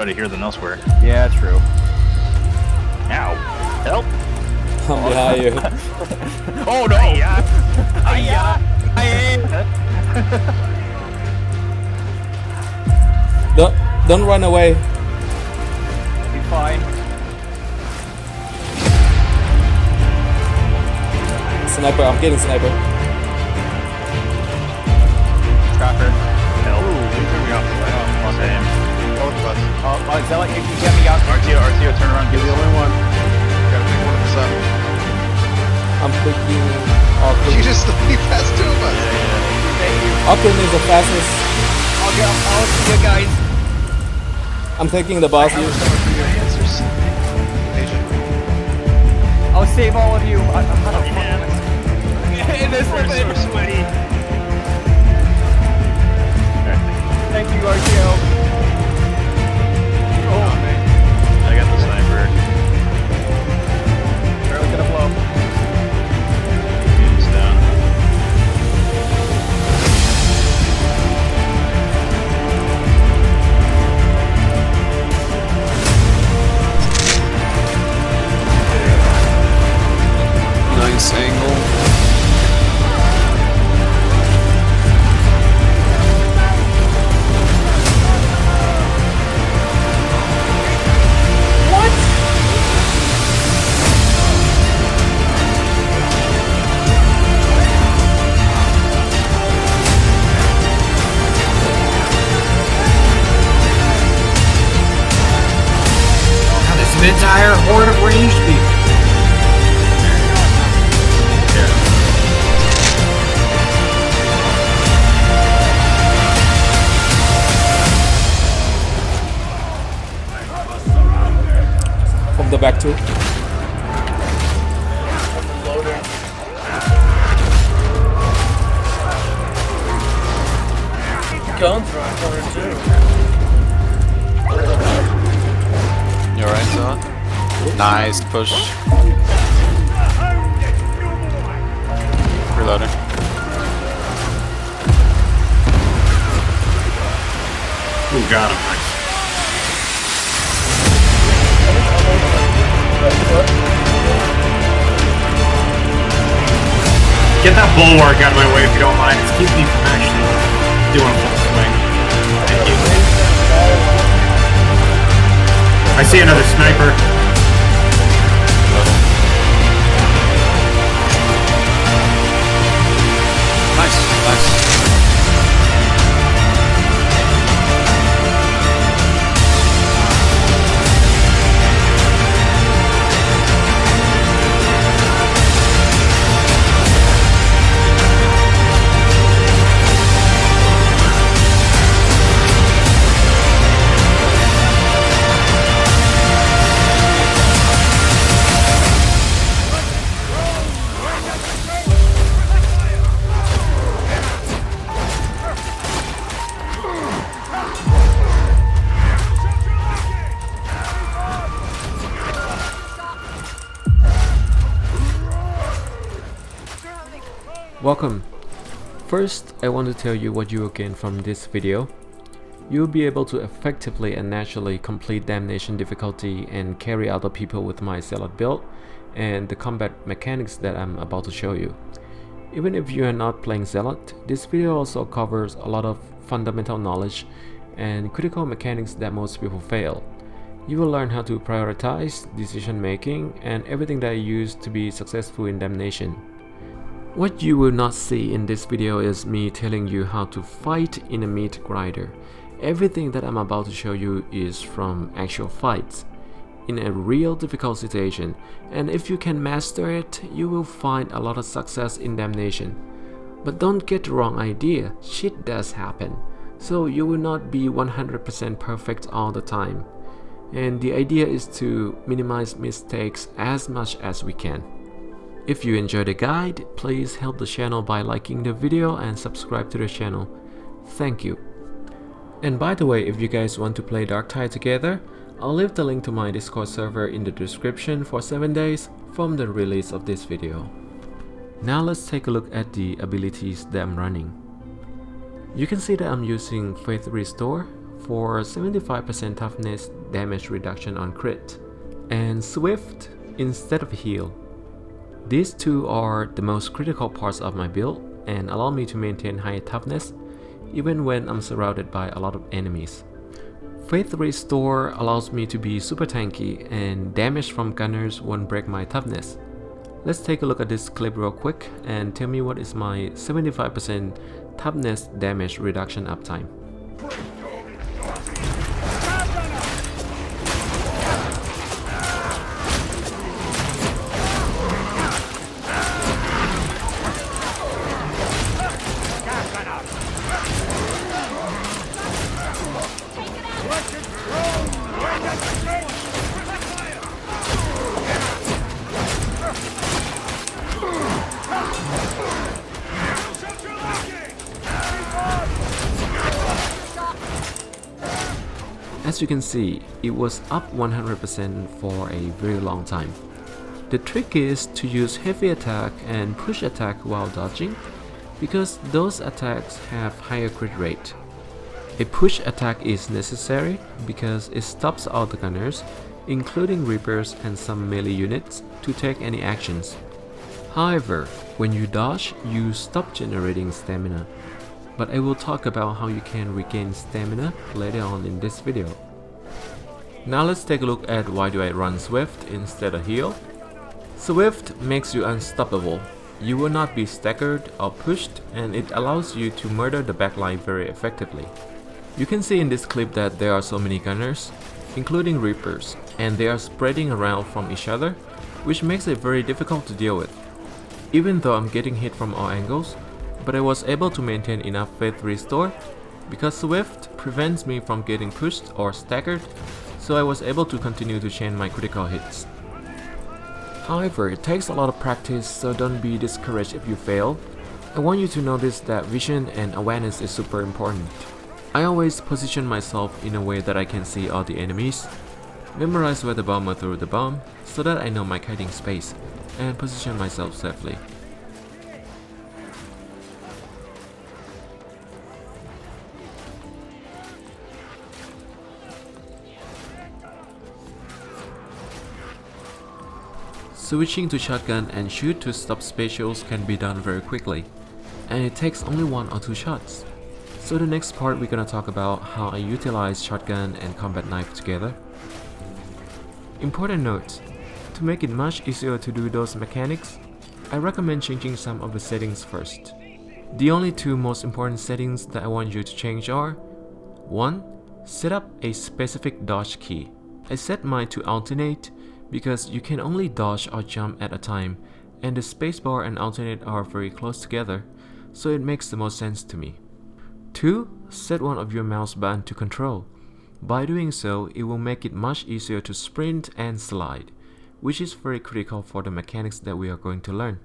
try to hear than elsewhere. Yeah, true. Ow! Help! I'm behind you. Oh no! Don't run away. Be fine. Sniper, I'm getting sniper. Tracker. Help! Same. Both of us. Zealot, you can get me out. RTO, turn around. You're the only one. Gotta pick one of us up. I'm clicking. Auckland. You just you passed two of us. Thank you. Auckland is the fastest. I'll see you guys. I'm taking the boss. Answers. Agent. I'll save all of you. I'm not in this We're so sweaty. Thank you, RTO. I got the sniper. Barrel's gonna blow. Beam's down. Nice angle. An entire horde of ranged people. From the back too. You alright, Zealot? Nice push. Reloading. Ooh, got him. Nice. Get that bulwark out of my way if you don't mind. It's keeping me from actually doing a full swing. Thank you. I see another sniper. Nice, nice. Welcome. First, I want to tell you what you will gain from this video. You'll be able to effectively and naturally complete Damnation difficulty and carry other people with my Zealot build and the combat mechanics that I'm about to show you. Even if you are not playing Zealot, this video also covers a lot of fundamental knowledge and critical mechanics that most people fail. You will learn how to prioritize, decision making, and everything that I use to be successful in Damnation. What you will not see in this video is me telling you how to fight in a meat grinder. Everything that I'm about to show you is from actual fights in a real difficult situation, and if you can master it, you will find a lot of success in Damnation. But don't get the wrong idea, shit does happen, so you will not be 100% perfect all the time. And the idea is to minimize mistakes as much as we can. If you enjoyed the guide, please help the channel by liking the video and subscribe to the channel. Thank you. And by the way, if you guys want to play DarkTide together, I'll leave the link to my Discord server in the description for 7 days from the release of this video. Now let's take a look at the abilities that I'm running. You can see that I'm using Faith Restore, for 75% toughness damage reduction on crit, and Swift instead of heal. These two are the most critical parts of my build and allow me to maintain high toughness even when I'm surrounded by a lot of enemies. Faith Restore allows me to be super tanky and damage from gunners won't break my toughness. Let's take a look at this clip real quick and tell me what is my 75% toughness damage reduction uptime. As you can see, it was up 100% for a very long time. The trick is to use heavy attack and push attack while dodging, because those attacks have higher crit rate. A push attack is necessary because it stops all the gunners, including Reapers and some melee units, to take any actions. However, when you dodge, you stop generating stamina. But I will talk about how you can regain stamina later on in this video. Now let's take a look at why do I run Swift instead of heal. Swift makes you unstoppable. You will not be staggered or pushed, and it allows you to murder the backline very effectively. You can see in this clip that there are so many gunners, including Reapers, and they are spreading around from each other, which makes it very difficult to deal with. Even though I'm getting hit from all angles, but I was able to maintain enough Faith Restore because Swift prevents me from getting pushed or staggered, so I was able to continue to chain my critical hits. However, it takes a lot of practice, so don't be discouraged if you fail. I want you to notice that vision and awareness is super important. I always position myself in a way that I can see all the enemies, memorize where the bomber threw the bomb so that I know my hiding space, and position myself safely. Switching to shotgun and shoot to stop specials can be done very quickly, and it takes only 1 or 2 shots. So the next part we're gonna talk about how I utilize shotgun and combat knife together. Important note, to make it much easier to do those mechanics, I recommend changing some of the settings first. The only 2 most important settings that I want you to change are: 1. Set up a specific dodge key. I set mine to alternate because you can only dodge or jump at a time, and the spacebar and alternate are very close together, so it makes the most sense to me. 2. Set one of your mouse button to control. By doing so, it will make it much easier to sprint and slide, which is very critical for the mechanics that we are going to learn.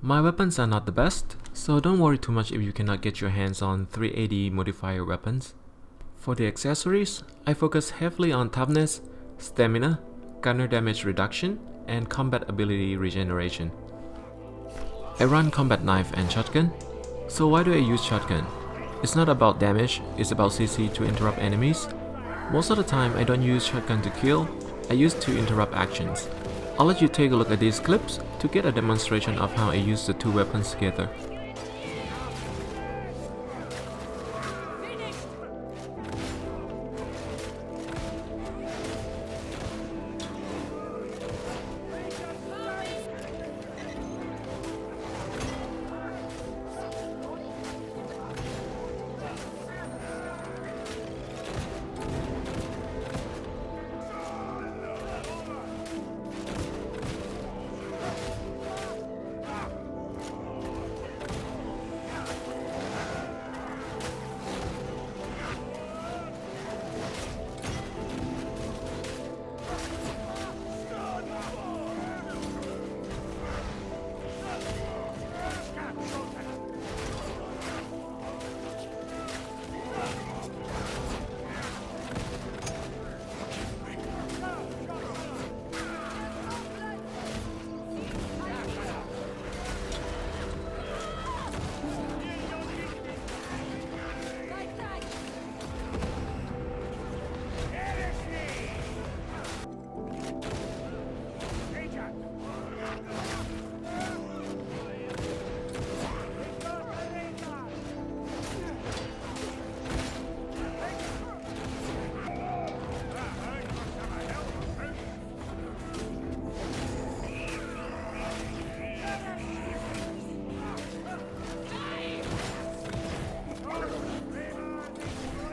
My weapons are not the best, so don't worry too much if you cannot get your hands on 380 modifier weapons. For the accessories, I focus heavily on toughness, stamina, gunner damage reduction, and combat ability regeneration. I run combat knife and shotgun. So why do I use shotgun? It's not about damage, it's about CC to interrupt enemies. Most of the time I don't use shotgun to kill, I use to interrupt actions. I'll let you take a look at these clips to get a demonstration of how I use the 2 weapons together.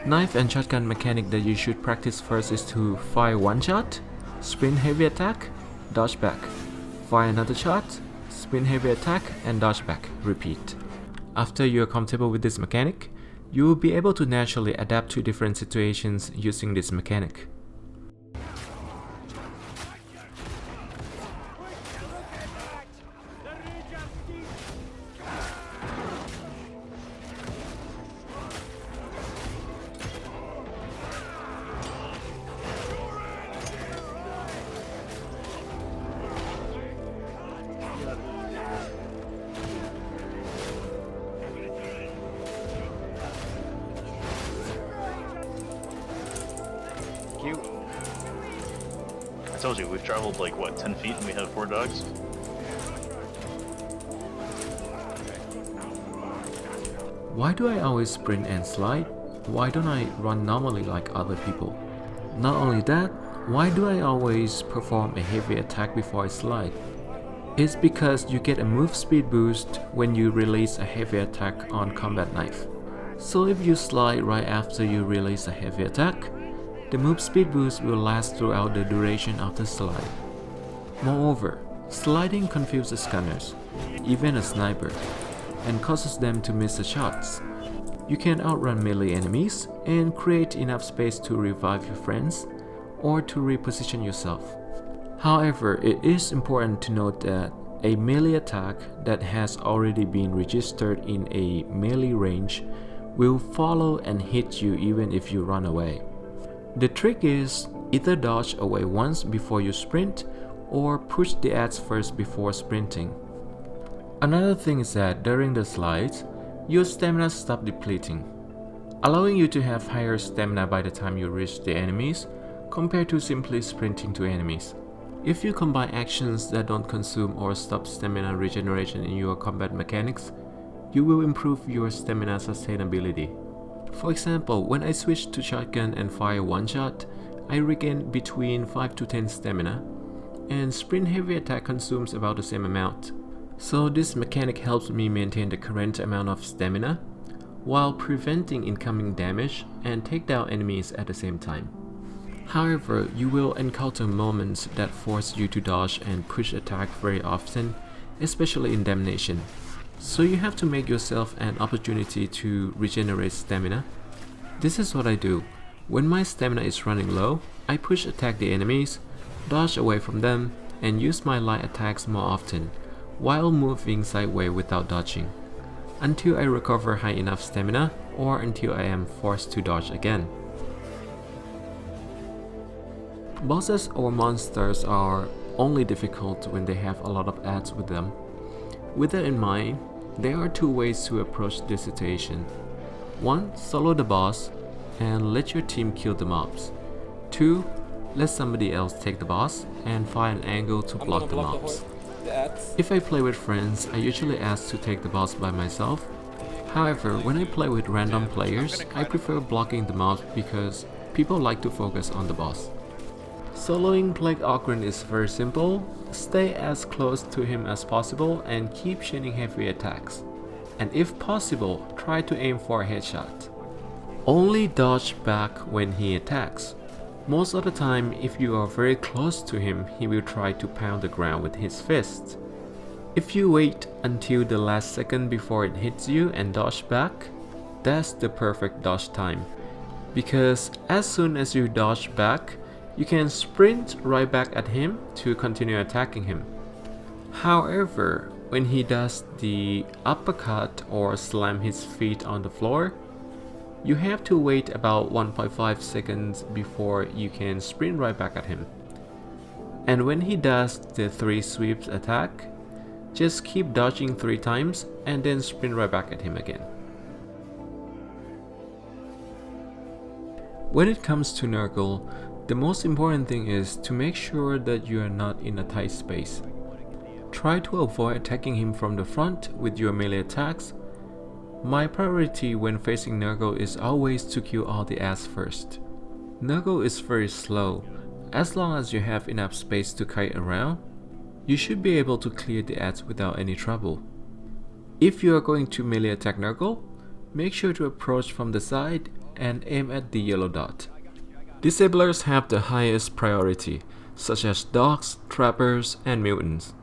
Knife and shotgun mechanic that you should practice first is to fire one shot, sprint heavy attack, dodge back. Fire another shot, sprint heavy attack and dodge back. Repeat. After you are comfortable with this mechanic, you will be able to naturally adapt to different situations using this mechanic. I told you, we've traveled like, what, 10 feet and we have 4 dogs? Why do I always sprint and slide? Why don't I run normally like other people? Not only that, why do I always perform a heavy attack before I slide? It's because you get a move speed boost when you release a heavy attack on combat knife. So if you slide right after you release a heavy attack, the move speed boost will last throughout the duration of the slide. Moreover, sliding confuses gunners, even a sniper, and causes them to miss the shots. You can outrun melee enemies and create enough space to revive your friends or to reposition yourself. However, it is important to note that a melee attack that has already been registered in a melee range will follow and hit you even if you run away. The trick is either dodge away once before you sprint or push the adds first before sprinting. Another thing is that during the slides, your stamina stops depleting, allowing you to have higher stamina by the time you reach the enemies compared to simply sprinting to enemies. If you combine actions that don't consume or stop stamina regeneration in your combat mechanics, you will improve your stamina sustainability. For example, when I switch to shotgun and fire one shot, I regain between 5 to 10 stamina, and sprint heavy attack consumes about the same amount. So this mechanic helps me maintain the current amount of stamina, while preventing incoming damage and take down enemies at the same time. However, you will encounter moments that force you to dodge and push attack very often, especially in Damnation. So you have to make yourself an opportunity to regenerate stamina. This is what I do. When my stamina is running low, I push attack the enemies, dodge away from them, and use my light attacks more often, while moving sideways without dodging, until I recover high enough stamina or until I am forced to dodge again. Bosses or monsters are only difficult when they have a lot of adds with them. With that in mind, there are two ways to approach this situation. 1. Solo the boss and let your team kill the mobs. 2. Let somebody else take the boss and find an angle to block the mobs. If I play with friends, I usually ask to take the boss by myself. However, when I play with random players, I prefer blocking the mobs because people like to focus on the boss. Soloing Plague Ogren is very simple. Stay as close to him as possible and keep chaining heavy attacks. And if possible, try to aim for a headshot. Only dodge back when he attacks. Most of the time, if you are very close to him, he will try to pound the ground with his fists. If you wait until the last second before it hits you and dodge back, that's the perfect dodge time. Because as soon as you dodge back, you can sprint right back at him to continue attacking him. However, when he does the uppercut or slam his feet on the floor, you have to wait about 1.5 seconds before you can sprint right back at him. And when he does the 3 sweeps attack, just keep dodging 3 times and then sprint right back at him again. When it comes to Nurgle, the most important thing is to make sure that you are not in a tight space. Try to avoid attacking him from the front with your melee attacks. My priority when facing Nurgle is always to kill all the adds first. Nurgle is very slow. As long as you have enough space to kite around, you should be able to clear the adds without any trouble. If you are going to melee attack Nurgle, make sure to approach from the side and aim at the yellow dot. Disablers have the highest priority, such as dogs, trappers, and mutants.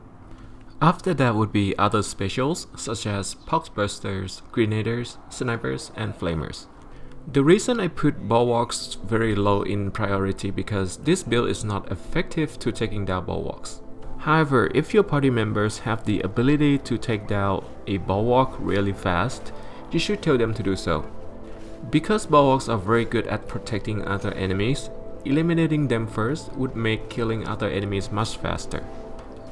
After that would be other specials, such as poxbusters, grenadiers, snipers, and flamers. The reason I put bulwarks very low in priority because this build is not effective to taking down bulwarks. However, if your party members have the ability to take down a bulwark really fast, you should tell them to do so. Because bulwarks are very good at protecting other enemies, eliminating them first would make killing other enemies much faster.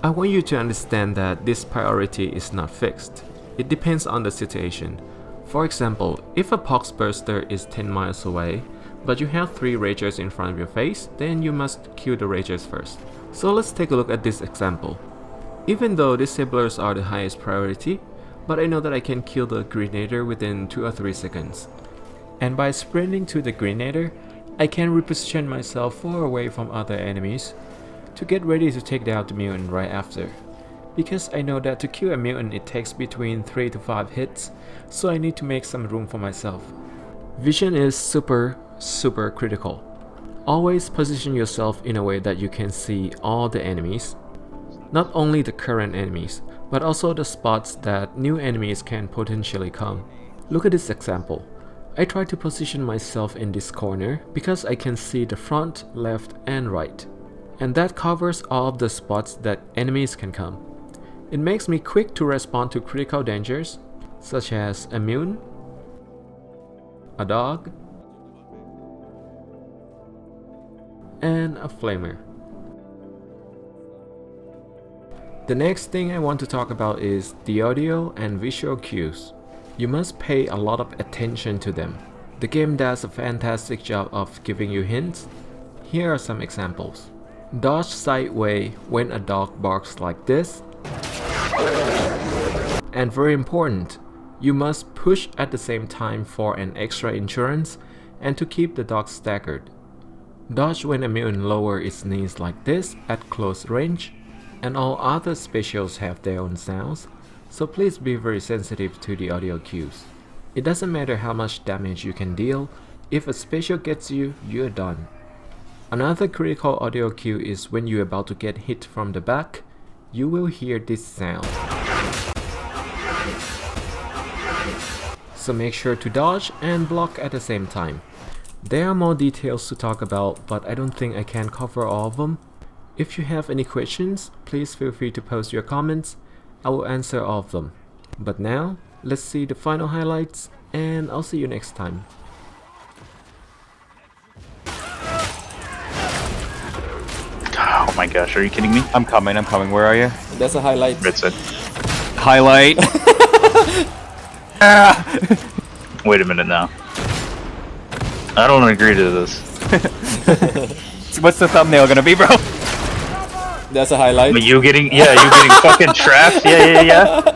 I want you to understand that this priority is not fixed. It depends on the situation. For example, if a poxbuster is 10 miles away, but you have 3 ragers in front of your face, then you must kill the ragers first. So let's take a look at this example. Even though disablers are the highest priority, but I know that I can kill the grenadier within 2 or 3 seconds. And by sprinting to the grenadier, I can reposition myself far away from other enemies to get ready to take down the mutant right after. Because I know that to kill a mutant it takes between 3 to 5 hits, so I need to make some room for myself. Vision is super critical. Always position yourself in a way that you can see all the enemies, not only the current enemies, but also the spots that new enemies can potentially come. Look at this example. I try to position myself in this corner because I can see the front, left, and right. And that covers all of the spots that enemies can come. It makes me quick to respond to critical dangers, such as a mutant, a dog, and a flamer. The next thing I want to talk about is the audio and visual cues. You must pay a lot of attention to them. The game does a fantastic job of giving you hints. Here are some examples. Dodge sideways when a dog barks like this. And very important, you must push at the same time for an extra insurance and to keep the dog staggered. Dodge when a mutant lowers its knees like this at close range. And all other specials have their own sounds, so please be very sensitive to the audio cues. It doesn't matter how much damage you can deal, if a special gets you, you're done. Another critical audio cue is when you're about to get hit from the back, you will hear this sound. So make sure to dodge and block at the same time. There are more details to talk about, but I don't think I can cover all of them. If you have any questions, please feel free to post your comments. I will answer all of them. But now, let's see the final highlights, and I'll see you next time. Oh my gosh, are you kidding me? I'm coming. Where are you? That's a highlight. Red side. Highlight. Wait a minute now. I don't agree to this. What's the thumbnail gonna be, bro? That's a highlight. But you getting fucking trapped? Yeah.